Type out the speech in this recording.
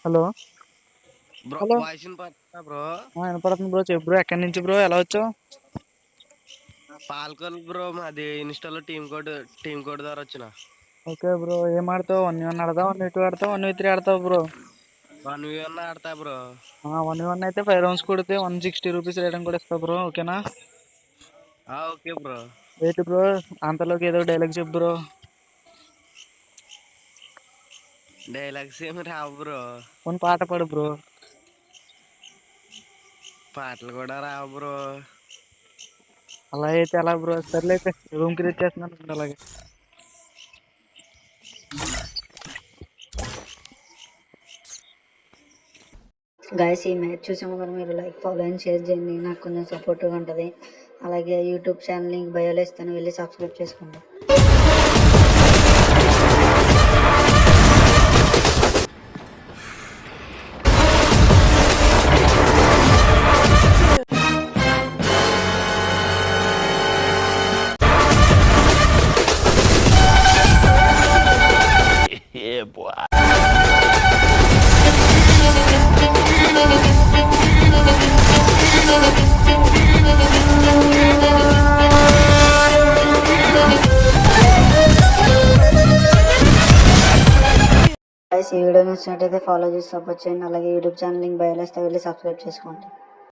Hello. Bro hello. Voice వినపడుతుందా bro? వినపడుతుంది bro. చెప్పు బ్రో, ఎక్కడి నుంచి బ్రో, ఎలా వచ్చావు? పాల్కొల్ బ్రో, మాది ఇన్స్టాలో టీమ్ కోడ్ ద్వారా వచ్చిన. ఓకే బ్రో, ఏం ఆడతావు? 1v1 ఆడతావు, 1v2 ఆడతావు, 1v3 ఆడతావు bro? 1v1 ఆడతా బ్రో. 1v1 అయితే 5 rounds కొడితే 160 రూపీస్ రేటింగ్ కూడా ఇస్తా బ్రో, ఓకేనా? Okay bro. ఏంటి బ్రో, అంతలోకి ఏదో డైలాగ్ చెప్పు బ్రో. డైలాగ్స్ ఏమి రావు బ్రో. కొన్ని పాట పాడు బ్రో. పాటలు కూడా రావు బ్రో. అలా అయితే ఎలా బ్రో? సర్లే అయితే రూమ్కి తెచ్చేస్తున్నాను అలాగే. గైస్, ఈ మ్యాచ్ చూసాము కదా, మీరు లైక్, ఫాలో అండ్ షేర్ చేయండి, నాకు కొంచెం సపోర్ట్గా ఉంటుంది. అలాగే యూట్యూబ్ ఛానల్ లింక్ బయోలో ఇస్తాను, వెళ్ళి సబ్స్క్రైబ్ చేసుకోండి. Yeah, boy. గైస్, ఈ వీడియో నచ్చినట్టయితే ఫాలో చేసి సపోర్ట్ చేయండి. అలాగే యూట్యూబ్ ఛానల్ లింక్ బయోలో ఇస్తాను, వెళ్ళి సబ్స్క్రైబ్ చేసుకోండి.